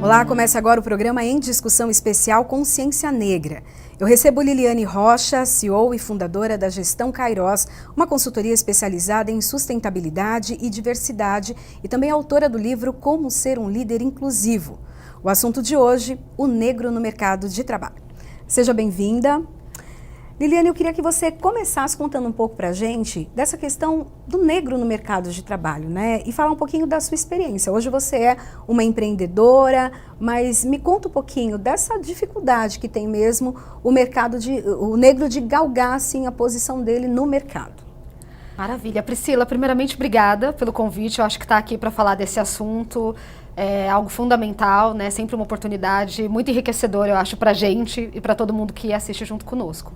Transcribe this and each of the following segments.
Olá, começa agora o programa Em Discussão Especial Consciência Negra. Eu recebo Liliane Rocha, CEO e fundadora da Gestão Kairos, uma consultoria especializada em sustentabilidade e diversidade e também autora do livro Como Ser um Líder Inclusivo. O assunto de hoje, o negro no mercado de trabalho. Seja bem-vinda. Liliane, eu queria que você começasse contando um pouco para a gente dessa questão do negro no mercado de trabalho, né? E falar um pouquinho da sua experiência. Hoje você é uma empreendedora, mas me conta um pouquinho dessa dificuldade que tem mesmo o negro de galgar assim, a posição dele no mercado. Maravilha. Priscila, primeiramente, obrigada pelo convite. Eu acho que estar aqui para falar desse assunto é algo fundamental, né? Sempre uma oportunidade muito enriquecedora, eu acho, para a gente e para todo mundo que assiste junto conosco.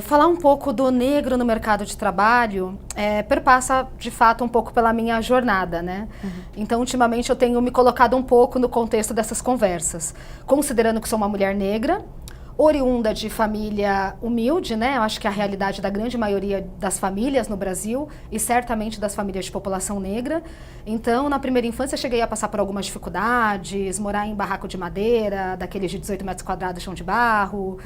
Falar um pouco do negro no mercado de trabalho perpassa, de fato, um pouco pela minha jornada, né? Então, ultimamente, eu tenho me colocado um pouco no contexto dessas conversas, considerando que sou uma mulher negra, oriunda de família humilde, né? Eu acho que é a realidade da grande maioria das famílias no Brasil e certamente das famílias de população negra. Então, na primeira infância, cheguei a passar por algumas dificuldades, morar em barraco de madeira, daqueles de 18 metros quadrados, chão de barro,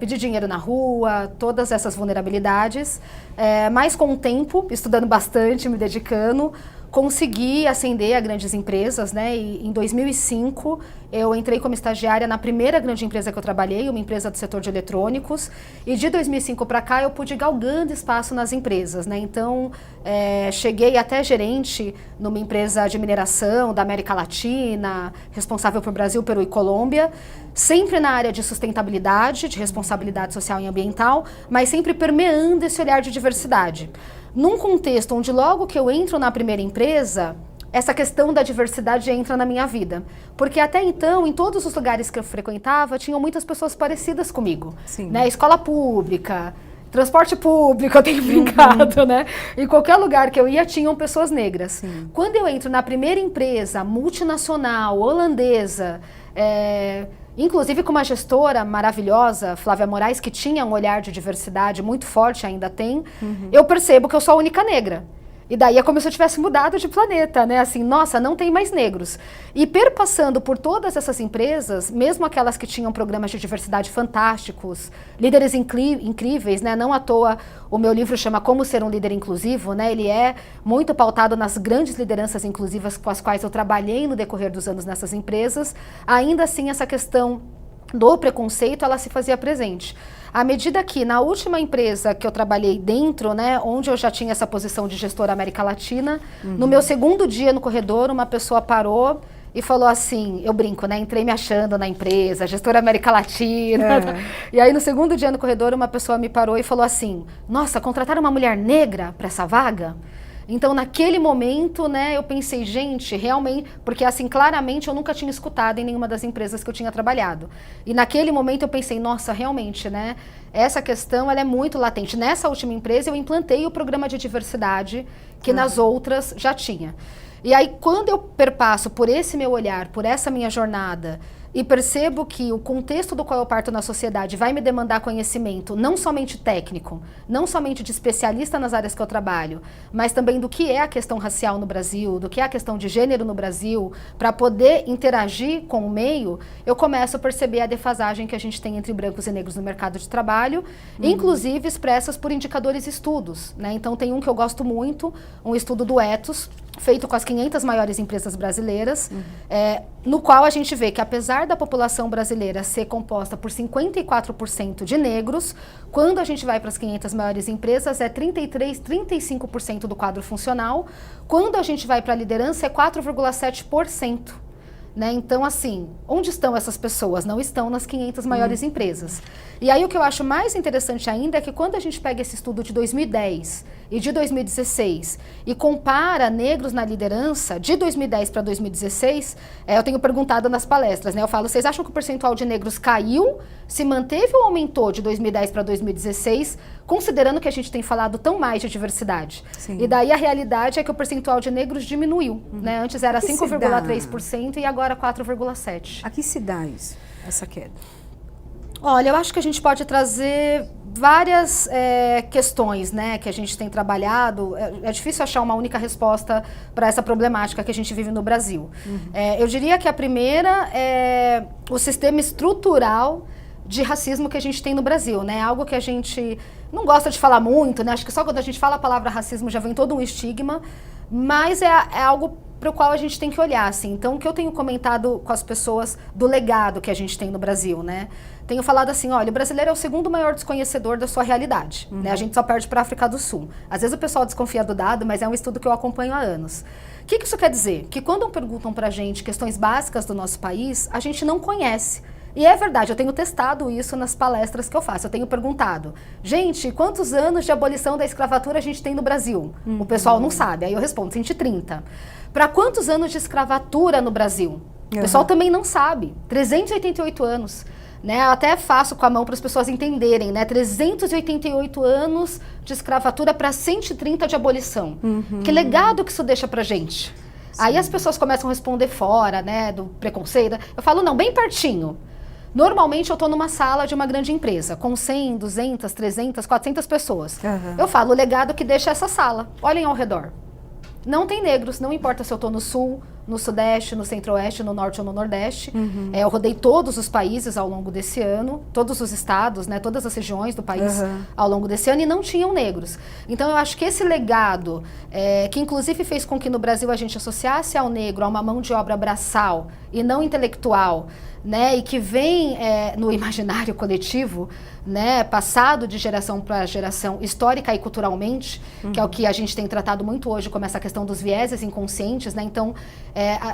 pedir dinheiro na rua, todas essas vulnerabilidades. Mas com o tempo, estudando bastante, me dedicando, consegui ascender a grandes empresas, né? E em 2005 eu entrei como estagiária na primeira grande empresa que eu trabalhei, uma empresa do setor de eletrônicos, e de 2005 para cá eu pude ir galgando espaço nas empresas, né? Então cheguei até gerente numa empresa de mineração da América Latina, responsável por Brasil, Peru e Colômbia, sempre na área de sustentabilidade, de responsabilidade social e ambiental, mas sempre permeando esse olhar de diversidade. Num contexto onde logo que eu entro na primeira empresa, essa questão da diversidade entra na minha vida. Porque até então, em todos os lugares que eu frequentava, tinham muitas pessoas parecidas comigo. Sim. Né? Escola pública, transporte público, eu tenho brincado, né? Em qualquer lugar que eu ia, tinham pessoas negras. Sim. Quando eu entro na primeira empresa multinacional, holandesa, inclusive com uma gestora maravilhosa, Flávia Moraes, que tinha um olhar de diversidade muito forte, ainda tem, eu percebo que eu sou a única negra. E daí é como se eu tivesse mudado de planeta, né? Assim, nossa, não tem mais negros. E perpassando por todas essas empresas, mesmo aquelas que tinham programas de diversidade fantásticos, líderes incríveis, né? Não à toa o meu livro chama Como Ser um Líder Inclusivo, né? Ele é muito pautado nas grandes lideranças inclusivas com as quais eu trabalhei no decorrer dos anos nessas empresas. Ainda assim, essa questão do preconceito, ela se fazia presente. À medida que na última empresa que eu trabalhei dentro, né, onde eu já tinha essa posição de gestora América Latina, no meu segundo dia no corredor, uma pessoa parou e falou assim, eu brinco, né, entrei me achando na empresa, gestora América Latina. E aí no segundo dia no corredor, uma pessoa me parou e falou assim, nossa, contrataram uma mulher negra para essa vaga? Então, naquele momento, né, eu pensei, gente, realmente, porque assim, claramente eu nunca tinha escutado em nenhuma das empresas que eu tinha trabalhado. E naquele momento eu pensei, nossa, realmente, né, essa questão, ela é muito latente. Nessa última empresa eu implantei o programa de diversidade que nas outras já tinha. E aí, quando eu perpasso por esse meu olhar, por essa minha jornada, e percebo que o contexto do qual eu parto na sociedade vai me demandar conhecimento, não somente técnico, não somente de especialista nas áreas que eu trabalho, mas também do que é a questão racial no Brasil, do que é a questão de gênero no Brasil, para poder interagir com o meio, eu começo a perceber a defasagem que a gente tem entre brancos e negros no mercado de trabalho, inclusive expressas por indicadores e estudos, né? Então tem um que eu gosto muito, um estudo do Ethos, feito com as 500 maiores empresas brasileiras, no qual a gente vê que apesar da população brasileira ser composta por 54% de negros, quando a gente vai para as 500 maiores empresas é 33, 35% do quadro funcional, quando a gente vai para a liderança é 4,7%. Né? Então, assim, onde estão essas pessoas? Não estão nas 500 maiores empresas. E aí o que eu acho mais interessante ainda é que quando a gente pega esse estudo de 2010 e de 2016 e compara negros na liderança de 2010 para 2016, eu tenho perguntado nas palestras, né? Eu falo, vocês acham que o percentual de negros caiu, se manteve ou aumentou de 2010 para 2016, considerando que a gente tem falado tão mais de diversidade? Sim. E daí a realidade é que o percentual de negros diminuiu, né? Antes era 5,3% e agora 4,7%. A que se dá isso, essa queda? Olha, eu acho que a gente pode trazer várias questões, né, que a gente tem trabalhado. É difícil achar uma única resposta para essa problemática que a gente vive no Brasil. Eu diria que a primeira é o sistema estrutural de racismo que a gente tem no Brasil, né? Algo que a gente não gosta de falar muito, né? Acho que só quando a gente fala a palavra racismo já vem todo um estigma, mas é algo para o qual a gente tem que olhar, assim. Então, o que eu tenho comentado com as pessoas do legado que a gente tem no Brasil, né? Tenho falado assim, olha, o brasileiro é o segundo maior desconhecedor da sua realidade, né? A gente só perde para a África do Sul. Às vezes o pessoal desconfia do dado, mas é um estudo que eu acompanho há anos. O que isso quer dizer? Que quando perguntam para a gente questões básicas do nosso país, a gente não conhece. E é verdade, eu tenho testado isso nas palestras que eu faço. Eu tenho perguntado, gente, quantos anos de abolição da escravatura a gente tem no Brasil? O pessoal não sabe. Aí eu respondo, 130. Para quantos anos de escravatura no Brasil? O pessoal também não sabe. 388 anos. Né? Eu até faço com a mão para as pessoas entenderem, né? 388 anos de escravatura para 130 de abolição. Que legado que isso deixa pra gente? Sim. Aí as pessoas começam a responder fora, né, do preconceito. Eu falo, não, bem pertinho. Normalmente eu estou numa sala de uma grande empresa, com 100, 200, 300, 400 pessoas. Eu falo, o legado que deixa essa sala. Olhem ao redor. Não tem negros, não importa se eu estou no sul, no sudeste, no centro-oeste, no norte ou no nordeste. Eu rodei todos os países ao longo desse ano, todos os estados, né, todas as regiões do país ao longo desse ano, e não tinham negros. Então eu acho que esse legado, que inclusive fez com que no Brasil a gente associasse ao negro a uma mão de obra braçal e não intelectual, né, e que vem no imaginário coletivo, né, passado de geração para geração, histórica e culturalmente, que é o que a gente tem tratado muito hoje como essa questão dos vieses inconscientes, né? Então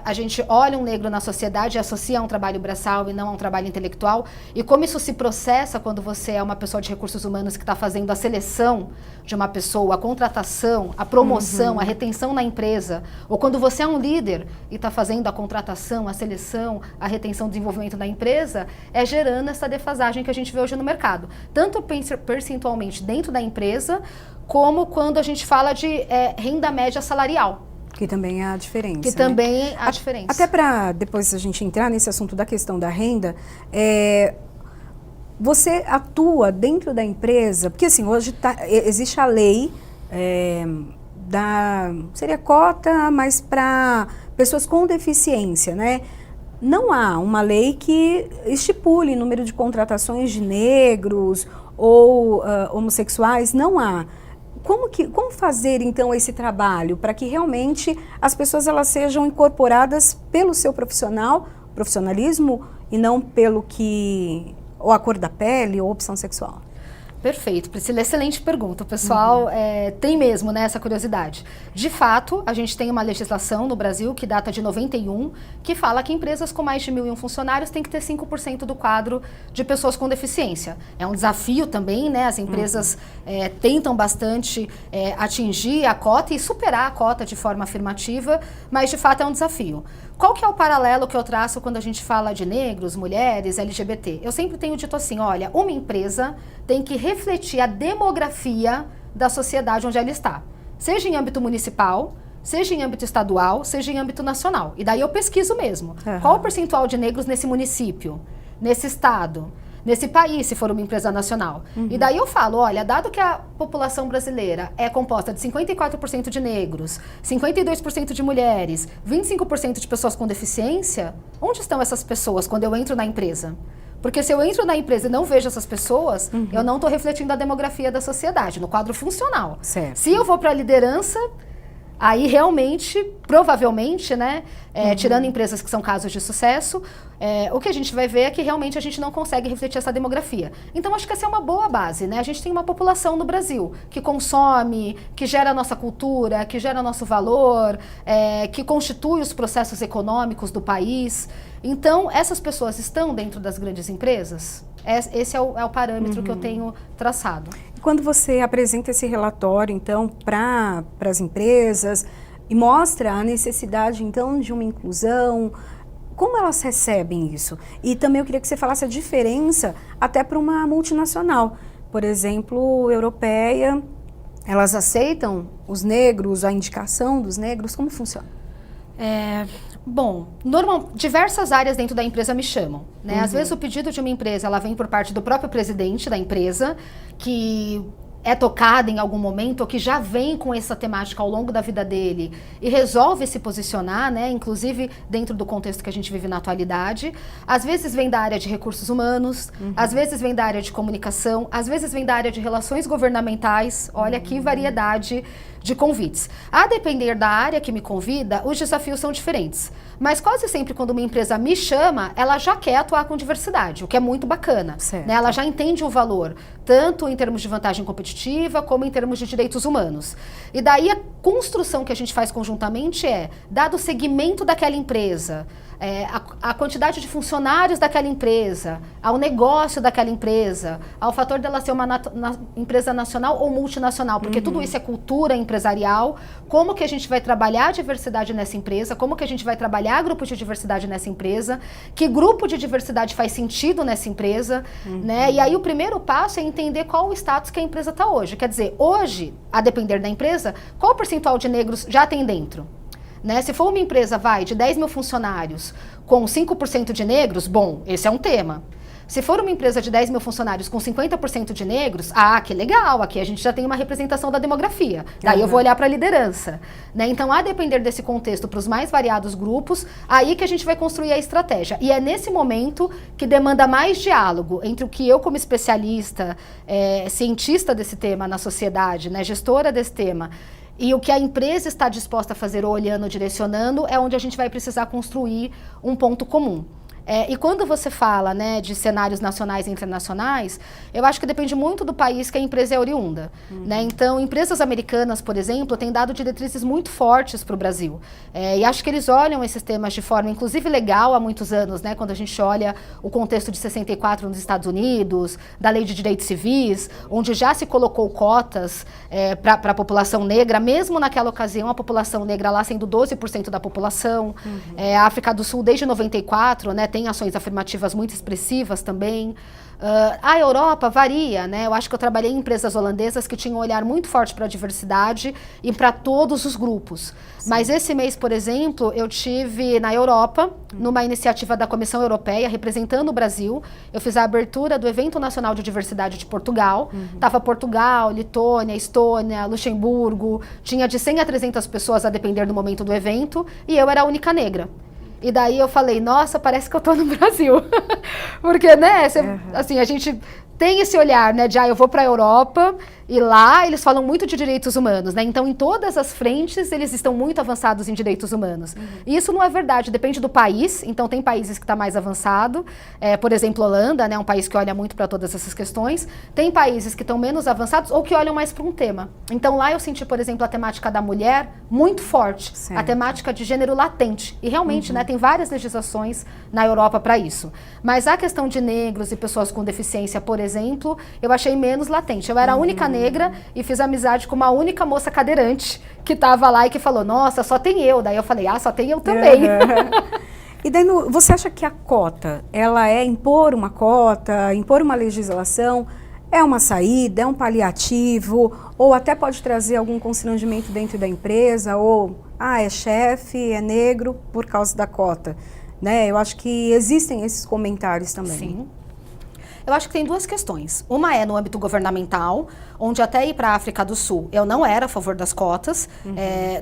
a gente olha um negro na sociedade e associa a um trabalho braçal e não a um trabalho intelectual, e como isso se processa quando você é uma pessoa de recursos humanos que está fazendo a seleção de uma pessoa, a contratação, a promoção, a retenção na empresa, ou quando você é um líder e está fazendo a contratação, a seleção, a retenção, o desenvolvimento da empresa, gerando essa defasagem que a gente vê hoje no mercado. Tanto percentualmente dentro da empresa, como quando a gente fala de renda média salarial. Que também é a diferença. Que também é a diferença. Até para depois a gente entrar nesse assunto da questão da renda, você atua dentro da empresa, porque assim, hoje existe a lei seria cota, mas para pessoas com deficiência, né? Não há uma lei que estipule número de contratações de negros ou homossexuais, não há. Como fazer então esse trabalho para que realmente as pessoas elas sejam incorporadas pelo seu profissionalismo e não pelo ou a cor da pele ou opção sexual? Perfeito, Priscila, excelente pergunta. O pessoal tem mesmo, né, essa curiosidade. De fato, a gente tem uma legislação no Brasil que data de 91, que fala que empresas com mais de 1.001 funcionários têm que ter 5% do quadro de pessoas com deficiência. É um desafio também, né? As empresas tentam bastante atingir a cota e superar a cota de forma afirmativa, mas de fato é um desafio. Qual que é o paralelo que eu traço quando a gente fala de negros, mulheres, LGBT? Eu sempre tenho dito assim, olha, uma empresa tem que refletir a demografia da sociedade onde ela está. Seja em âmbito municipal, seja em âmbito estadual, seja em âmbito nacional. E daí eu pesquiso mesmo. Qual o percentual de negros nesse município, nesse estado, nesse país, se for uma empresa nacional? E daí eu falo, olha, dado que a população brasileira é composta de 54% de negros, 52% de mulheres, 25% de pessoas com deficiência, onde estão essas pessoas quando eu entro na empresa? Porque se eu entro na empresa e não vejo essas pessoas, eu não estou refletindo a demografia da sociedade, no quadro funcional. Certo. Se eu vou para a liderança, aí realmente, provavelmente, né, tirando empresas que são casos de sucesso, o que a gente vai ver é que realmente a gente não consegue refletir essa demografia. Então acho que essa é uma boa base, né? A gente tem uma população no Brasil que consome, que gera a nossa cultura, que gera nosso valor, que constitui os processos econômicos do país. Então essas pessoas estão dentro das grandes empresas? Esse é o parâmetro que eu tenho traçado. Quando você apresenta esse relatório, então, para as empresas e mostra a necessidade, então, de uma inclusão, como elas recebem isso? E também eu queria que você falasse a diferença até para uma multinacional. Por exemplo, europeia, elas aceitam os negros, a indicação dos negros, como funciona? Bom, diversas áreas dentro da empresa me chamam, né? Às vezes o pedido de uma empresa, ela vem por parte do próprio presidente da empresa, que é tocada em algum momento, ou que já vem com essa temática ao longo da vida dele e resolve se posicionar, né? Inclusive dentro do contexto que a gente vive na atualidade. Às vezes vem da área de recursos humanos, às vezes vem da área de comunicação, às vezes vem da área de relações governamentais. Olha que variedade de convites. A depender da área que me convida, os desafios são diferentes. Mas quase sempre quando uma empresa me chama, ela já quer atuar com diversidade, o que é muito bacana. Né? Ela já entende o valor, tanto em termos de vantagem competitiva, como em termos de direitos humanos. E daí a construção que a gente faz conjuntamente é, dado o segmento daquela empresa, a quantidade de funcionários daquela empresa, ao negócio daquela empresa, ao fator dela ser uma empresa nacional ou multinacional, porque tudo isso é cultura empresarial, como que a gente vai trabalhar a diversidade nessa empresa, como que a gente vai trabalhar grupos de diversidade nessa empresa, que grupo de diversidade faz sentido nessa empresa, né? E aí o primeiro passo é entender qual o status que a empresa está hoje. Quer dizer, hoje, a depender da empresa, qual o percentual de negros já tem dentro? Né? Se for uma empresa, de 10 mil funcionários com 5% de negros, bom, esse é um tema. Se for uma empresa de 10 mil funcionários com 50% de negros, que legal, aqui a gente já tem uma representação da demografia. Daí eu vou olhar para a liderança. Né? Então, a depender desse contexto, para os mais variados grupos, aí que a gente vai construir a estratégia. E é nesse momento que demanda mais diálogo entre o que eu, como especialista, cientista desse tema na sociedade, né, gestora desse tema, e o que a empresa está disposta a fazer, olhando, direcionando, é onde a gente vai precisar construir um ponto comum. E quando você fala, né, de cenários nacionais e internacionais, eu acho que depende muito do país que a empresa é oriunda. Né? Então, empresas americanas, por exemplo, têm dado diretrizes muito fortes para o Brasil. E acho que eles olham esses temas de forma, inclusive, legal há muitos anos, né? Quando a gente olha o contexto de 64 nos Estados Unidos, da Lei de Direitos Civis, onde já se colocou cotas para a população negra, mesmo naquela ocasião, a população negra lá sendo 12% da população. A África do Sul, desde 94, né, tem ações afirmativas muito expressivas também. A Europa varia, né? Eu acho que eu trabalhei em empresas holandesas que tinham um olhar muito forte para a diversidade e para todos os grupos. Sim. Mas esse mês, por exemplo, eu tive na Europa, numa iniciativa da Comissão Europeia, representando o Brasil. Eu fiz a abertura do Evento Nacional de Diversidade de Portugal. Tava Portugal, Letônia, Estônia, Luxemburgo. Tinha de 100 a 300 pessoas a depender do momento do evento. E eu era a única negra. E daí eu falei, nossa, parece que eu tô no Brasil. Porque, né, assim, a gente tem esse olhar, né, de eu vou para a Europa e lá eles falam muito de direitos humanos, né? Então, em todas as frentes, eles estão muito avançados em direitos humanos. E isso não é verdade, depende do país. Então, tem países que estão mais avançado, por exemplo, Holanda, né, um país que olha muito para todas essas questões. Tem países que estão menos avançados ou que olham mais para um tema. Então, lá eu senti, por exemplo, a temática da mulher muito forte, certo. A temática de gênero latente. E realmente, né, tem várias legislações na Europa para isso. Mas a questão de negros e pessoas com deficiência, por exemplo, eu achei menos latente. Eu era a única negra e fiz amizade com uma única moça cadeirante que estava lá e que falou, nossa, só tem eu. Daí eu falei, só tem eu também. E daí, você acha que a cota, ela é impor uma cota, impor uma legislação, é uma saída, é um paliativo, ou até pode trazer algum constrangimento dentro da empresa, ou, é chefe, é negro por causa da cota, né? Eu acho que existem esses comentários também. Sim. Eu acho que tem duas questões. Uma é no âmbito governamental, onde até ir para a África do Sul, eu não era a favor das cotas,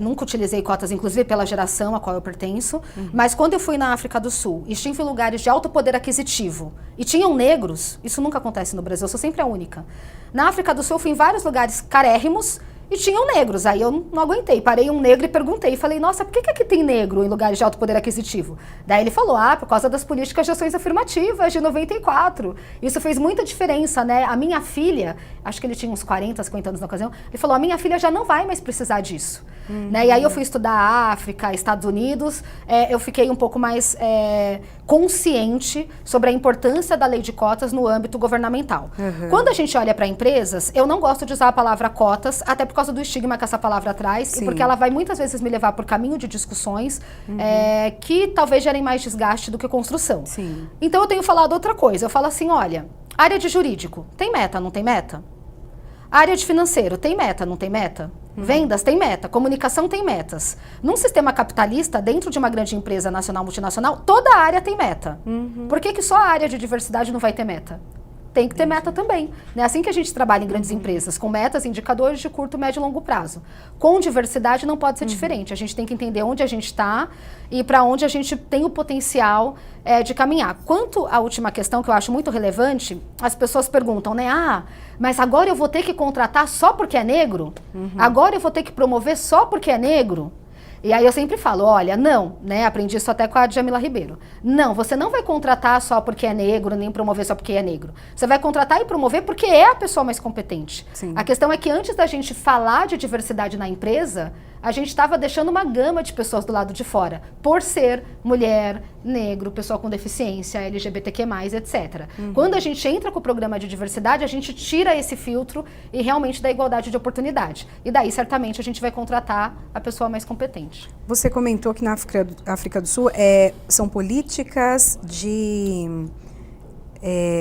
nunca utilizei cotas, inclusive pela geração a qual eu pertenço, mas quando eu fui na África do Sul e estive em lugares de alto poder aquisitivo e tinham negros, isso nunca acontece no Brasil, eu sou sempre a única. Na África do Sul eu fui em vários lugares carérrimos, e tinham negros, aí eu não aguentei, parei um negro e perguntei, falei, nossa, por que aqui tem negro em lugares de alto poder aquisitivo? Daí ele falou, por causa das políticas de ações afirmativas de 94, isso fez muita diferença, né? A minha filha, acho que ele tinha uns 40, 50 anos na ocasião, ele falou, a minha filha já não vai mais precisar disso. Né? E aí eu fui estudar África, Estados Unidos, eu fiquei um pouco mais consciente sobre a importância da lei de cotas no âmbito governamental. Quando a gente olha para empresas, eu não gosto de usar a palavra cotas, até por causa do estigma que essa palavra traz, e porque ela vai muitas vezes me levar por caminho de discussões que talvez gerem mais desgaste do que construção. Sim. Então eu tenho falado outra coisa, eu falo assim, olha, área de jurídico, tem meta, não tem meta? Área de financeiro, tem meta, não tem meta? Vendas tem meta, comunicação tem metas. Num sistema capitalista, dentro de uma grande empresa nacional, multinacional, toda a área tem meta. Por que só a área de diversidade não vai ter meta? Tem que ter meta também. É assim que a gente trabalha em grandes empresas, com metas, indicadores de curto, médio e longo prazo. Com diversidade não pode ser diferente. A gente tem que entender onde a gente está e para onde a gente tem o potencial de caminhar. Quanto à última questão, que eu acho muito relevante, as pessoas perguntam, né? Ah, mas agora eu vou ter que contratar só porque é negro? Agora eu vou ter que promover só porque é negro? E aí eu sempre falo, olha, não, né? Aprendi isso até com a Djamila Ribeiro. Não, você não vai contratar só porque é negro, nem promover só porque é negro. Você vai contratar e promover porque é a pessoa mais competente. Sim. A questão é que antes da gente falar de diversidade na empresa, a gente estava deixando uma gama de pessoas do lado de fora, por ser mulher, negro, pessoa com deficiência, LGBTQ+, etc. Quando a gente entra com o programa de diversidade, a gente tira esse filtro e realmente dá igualdade de oportunidade. E daí, certamente, a gente vai contratar a pessoa mais competente. Você comentou que na África do Sul são políticas de...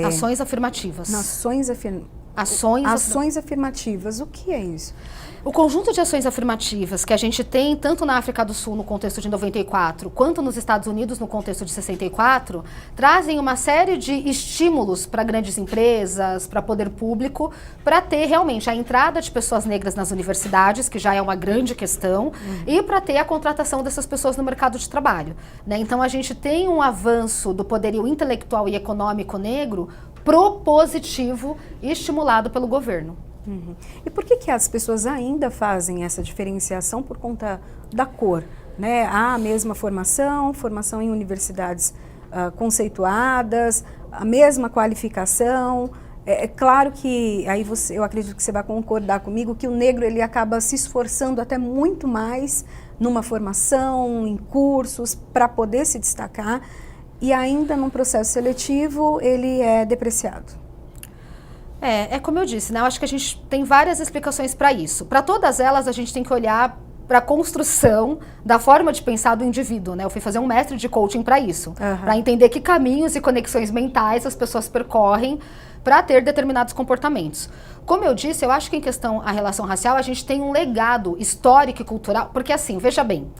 Ações afirmativas. Ações afirmativas. O que é isso? O conjunto de ações afirmativas que a gente tem, tanto na África do Sul, no contexto de 94, quanto nos Estados Unidos, no contexto de 64, trazem uma série de estímulos para grandes empresas, para poder público, para ter realmente a entrada de pessoas negras nas universidades, que já é uma grande questão, e para ter a contratação dessas pessoas no mercado de trabalho, né? Então, a gente tem um avanço do poderio intelectual e econômico negro propositivo e estimulado pelo governo. E por que as pessoas ainda fazem essa diferenciação por conta da cor? Né? Há a mesma formação em universidades conceituadas, a mesma qualificação. É claro que, aí eu acredito que você vai concordar comigo, que o negro ele acaba se esforçando até muito mais numa formação, em cursos, para poder se destacar, e ainda num processo seletivo ele é depreciado. É como eu disse, né? Eu acho que a gente tem várias explicações para isso. Para todas elas, a gente tem que olhar para a construção da forma de pensar do indivíduo, né? Eu fui fazer um mestre de coaching para isso, para entender que caminhos e conexões mentais as pessoas percorrem para ter determinados comportamentos. Como eu disse, eu acho que em questão à relação racial, a gente tem um legado histórico e cultural, porque assim, veja bem,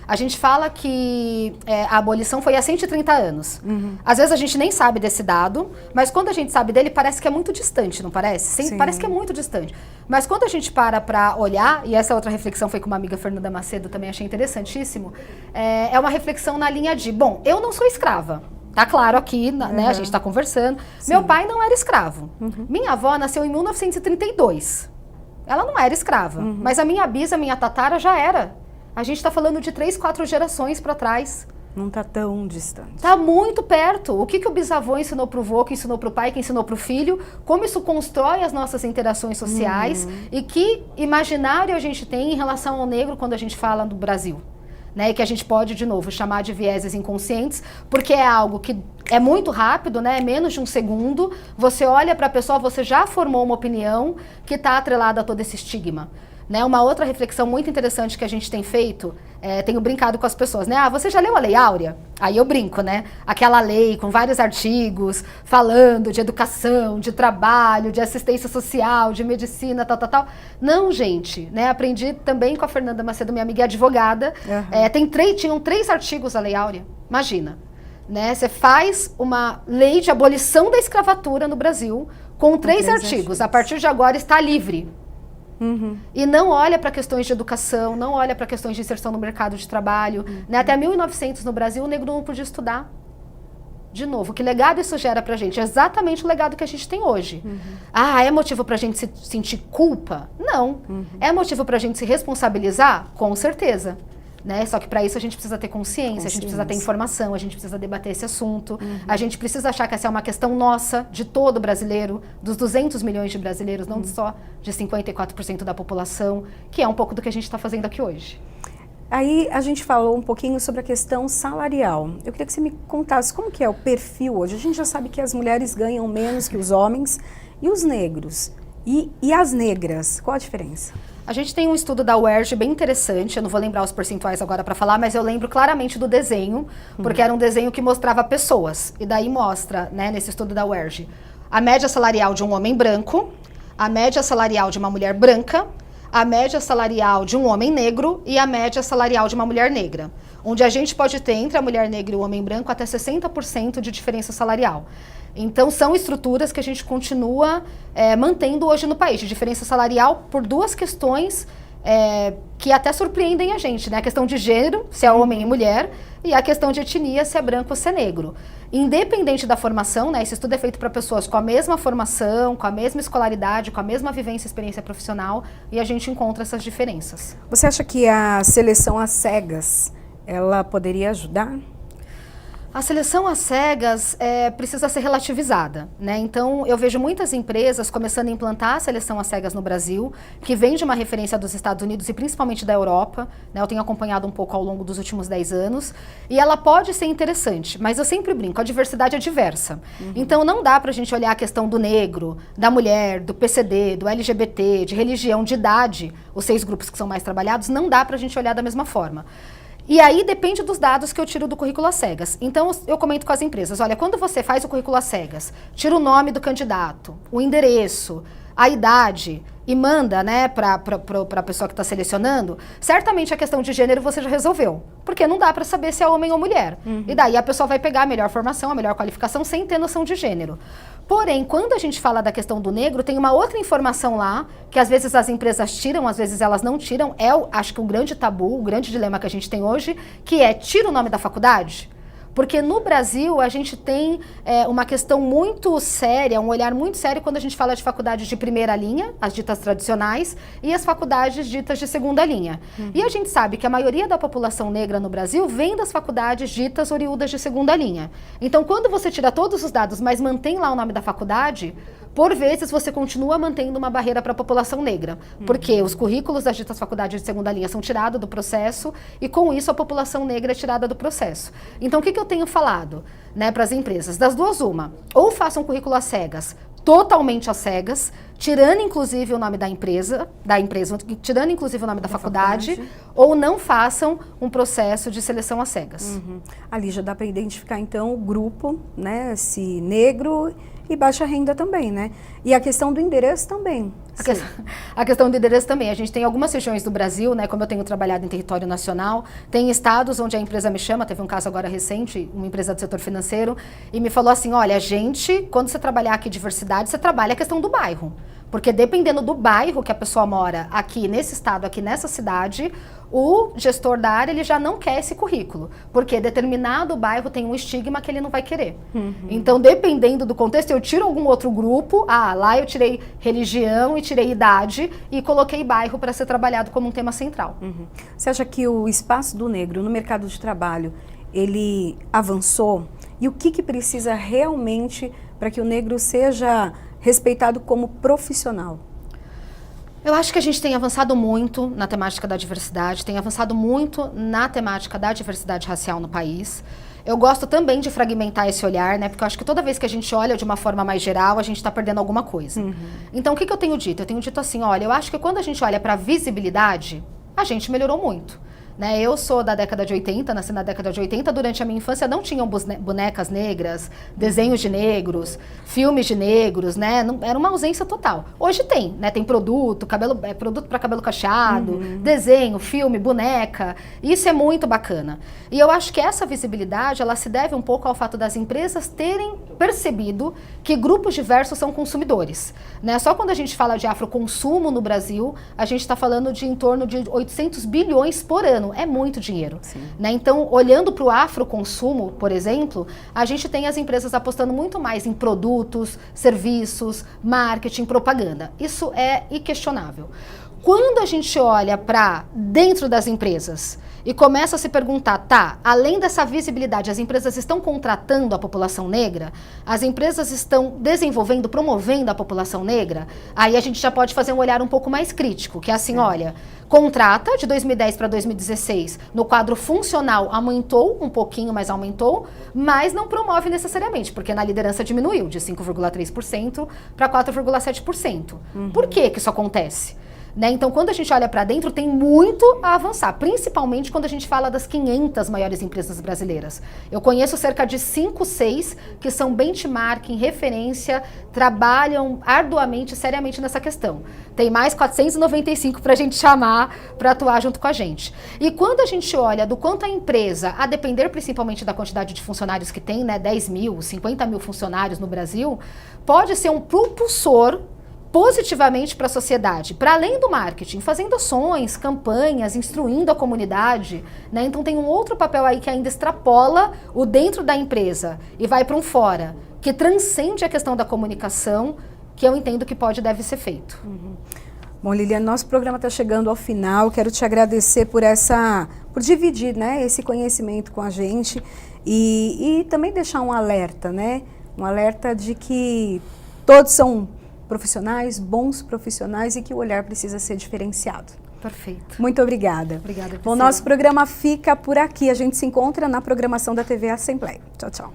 a gente fala que a abolição foi há 130 anos. Às vezes a gente nem sabe desse dado, mas quando a gente sabe dele, parece que é muito distante, não parece? Sim. Parece que é muito distante. Mas quando a gente para olhar, e essa outra reflexão foi com uma amiga, Fernanda Macedo, também achei interessantíssimo, é uma reflexão na linha de, bom, eu não sou escrava. Tá claro aqui, né? A gente está conversando. Sim. Meu pai não era escravo. Minha avó nasceu em 1932. Ela não era escrava, mas a minha bisa, a minha tatara já era. A gente está falando de 3, 4 gerações para trás. Não está tão distante. Está muito perto. O que o bisavô ensinou para o vô, que ensinou para o pai, que ensinou para o filho, como isso constrói as nossas interações sociais e que imaginário a gente tem em relação ao negro quando a gente fala do Brasil. Né, e que a gente pode, de novo, chamar de vieses inconscientes, porque é algo que é muito rápido, né, é menos de um segundo, você olha para a pessoa, você já formou uma opinião que está atrelada a todo esse estigma. Né, uma outra reflexão muito interessante que a gente tem feito, tenho brincado com as pessoas, né? Ah, você já leu a Lei Áurea? Aí eu brinco, né? Aquela lei com vários artigos falando de educação, de trabalho, de assistência social, de medicina, tal. Não, gente, né? Aprendi também com a Fernanda Macedo, minha amiga advogada. Tinham 3 artigos da Lei Áurea, imagina. Né? Você faz uma lei de abolição da escravatura no Brasil com 3 artigos. A partir de agora está livre. E não olha para questões de educação, não olha para questões de inserção no mercado de trabalho. Né? Até 1900 no Brasil, o negro não podia estudar. De novo, que legado isso gera para a gente? É exatamente o legado que a gente tem hoje. Ah, é motivo para a gente se sentir culpa? Não. É motivo para a gente se responsabilizar? Com certeza. Né? Só que para isso a gente precisa ter consciência, a gente precisa ter informação, a gente precisa debater esse assunto, a gente precisa achar que essa é uma questão nossa, de todo brasileiro, dos 200 milhões de brasileiros, não só de 54% da população, que é um pouco do que a gente está fazendo aqui hoje. Aí a gente falou um pouquinho sobre a questão salarial. Eu queria que você me contasse como que é o perfil hoje. A gente já sabe que as mulheres ganham menos que os homens e os negros. E as negras, qual a diferença? A gente tem um estudo da UERJ bem interessante, eu não vou lembrar os percentuais agora para falar, mas eu lembro claramente do desenho, porque era um desenho que mostrava pessoas. E daí mostra, né, nesse estudo da UERJ, a média salarial de um homem branco, a média salarial de uma mulher branca, a média salarial de um homem negro e a média salarial de uma mulher negra, onde a gente pode ter entre a mulher negra e o homem branco até 60% de diferença salarial. Então, são estruturas que a gente continua mantendo hoje no país, de diferença salarial por duas questões que até surpreendem a gente, né? A questão de gênero, se é homem e mulher, e a questão de etnia, se é branco ou se é negro. Independente da formação, né? Esse estudo é feito para pessoas com a mesma formação, com a mesma escolaridade, com a mesma vivência e experiência profissional, e a gente encontra essas diferenças. Você acha que a seleção às cegas, ela poderia ajudar? A seleção às cegas precisa ser relativizada, né? Então, eu vejo muitas empresas começando a implantar a seleção às cegas no Brasil, que vem de uma referência dos Estados Unidos e principalmente da Europa, né? Eu tenho acompanhado um pouco ao longo dos últimos 10 anos, e ela pode ser interessante, mas eu sempre brinco, a diversidade é diversa. Então, não dá pra gente olhar a questão do negro, da mulher, do PCD, do LGBT, de religião, de idade, os 6 grupos que são mais trabalhados, não dá pra gente olhar da mesma forma. E aí depende dos dados que eu tiro do currículo às cegas. Então eu comento com as empresas, olha, quando você faz o currículo às cegas, tira o nome do candidato, o endereço, a idade e manda, né, para a pessoa que está selecionando, certamente a questão de gênero você já resolveu. Porque não dá para saber se é homem ou mulher. E daí a pessoa vai pegar a melhor formação, a melhor qualificação, sem ter noção de gênero. Porém, quando a gente fala da questão do negro, tem uma outra informação lá, que às vezes as empresas tiram, às vezes elas não tiram. Acho que o grande tabu, o grande dilema que a gente tem hoje, que é, tira o nome da faculdade? Porque no Brasil a gente tem uma questão muito séria, um olhar muito sério quando a gente fala de faculdades de primeira linha, as ditas tradicionais, e as faculdades ditas de segunda linha. E a gente sabe que a maioria da população negra no Brasil vem das faculdades ditas oriundas de segunda linha. Então, quando você tira todos os dados, mas mantém lá o nome da faculdade, por vezes você continua mantendo uma barreira para a população negra, porque os currículos das ditas faculdades de segunda linha são tirados do processo e com isso a população negra é tirada do processo. Então o que eu tenho falado, né, para as empresas? Das duas uma, ou façam currículo às cegas, totalmente às cegas, tirando inclusive o nome da empresa, tirando inclusive o nome da faculdade, ou não façam um processo de seleção às cegas. Ali já dá para identificar então o grupo, né, se negro e baixa renda também, né? E a questão do endereço também. A questão do endereço também. A gente tem algumas regiões do Brasil, né? Como eu tenho trabalhado em território nacional, tem estados onde a empresa me chama, teve um caso agora recente, uma empresa do setor financeiro, e me falou assim, olha, quando você trabalhar aqui diversidade, você trabalha a questão do bairro. Porque dependendo do bairro que a pessoa mora, aqui nesse estado, aqui nessa cidade, o gestor da área ele já não quer esse currículo. Porque determinado bairro tem um estigma que ele não vai querer. Então, dependendo do contexto, eu tiro algum outro grupo. Lá eu tirei religião e tirei idade e coloquei bairro para ser trabalhado como um tema central. Você acha que o espaço do negro no mercado de trabalho, ele avançou? E o que precisa realmente para que o negro seja respeitado como profissional? Eu acho que a gente tem avançado muito na temática da diversidade, tem avançado muito na temática da diversidade racial no país. Eu gosto também de fragmentar esse olhar, né? Porque eu acho que toda vez que a gente olha de uma forma mais geral, a gente está perdendo alguma coisa. Então, o que eu tenho dito? Eu tenho dito assim, olha, eu acho que quando a gente olha para a visibilidade, a gente melhorou muito. Né? Eu sou da década de 80, nasci na década de 80, durante a minha infância não tinham bonecas negras, desenhos de negros, filmes de negros, né? Não, era uma ausência total. Hoje tem, né? Tem produto para cabelo cacheado, desenho, filme, boneca, isso é muito bacana. E eu acho que essa visibilidade, ela se deve um pouco ao fato das empresas terem percebido que grupos diversos são consumidores, né? Só quando a gente fala de afroconsumo no Brasil, a gente está falando de em torno de 800 bilhões por ano. É muito dinheiro. Né? Então, olhando para o afroconsumo, por exemplo, a gente tem as empresas apostando muito mais em produtos, serviços, marketing, propaganda. Isso é inquestionável. Quando a gente olha para dentro das empresas e começa a se perguntar, tá, além dessa visibilidade, as empresas estão contratando a população negra? As empresas estão desenvolvendo, promovendo a população negra? Aí a gente já pode fazer um olhar um pouco mais crítico, que é assim, olha, contrata de 2010 para 2016, no quadro funcional aumentou um pouquinho, mas aumentou, mas não promove necessariamente, porque na liderança diminuiu de 5,3% para 4,7%. Por que isso acontece? né? Então, quando a gente olha para dentro, tem muito a avançar, principalmente quando a gente fala das 500 maiores empresas brasileiras. Eu conheço cerca de 5, 6 que são benchmarking, referência, trabalham arduamente, seriamente nessa questão. Tem mais 495 para a gente chamar para atuar junto com a gente. E quando a gente olha do quanto a empresa, a depender principalmente da quantidade de funcionários que tem, né, 10 mil, 50 mil funcionários no Brasil, pode ser um propulsor positivamente para a sociedade, para além do marketing, fazendo ações, campanhas, instruindo a comunidade, né? Então tem um outro papel aí que ainda extrapola o dentro da empresa e vai para um fora, que transcende a questão da comunicação, que eu entendo que pode e deve ser feito. Bom, Liliane, nosso programa está chegando ao final. Quero te agradecer por dividir, né, esse conhecimento com a gente e também deixar um alerta, né? Um alerta de que todos são profissionais, bons profissionais e que o olhar precisa ser diferenciado. Perfeito. Muito obrigada. Obrigada, Priscila. Bom, nosso programa fica por aqui. A gente se encontra na programação da TV Assembleia. Tchau, tchau.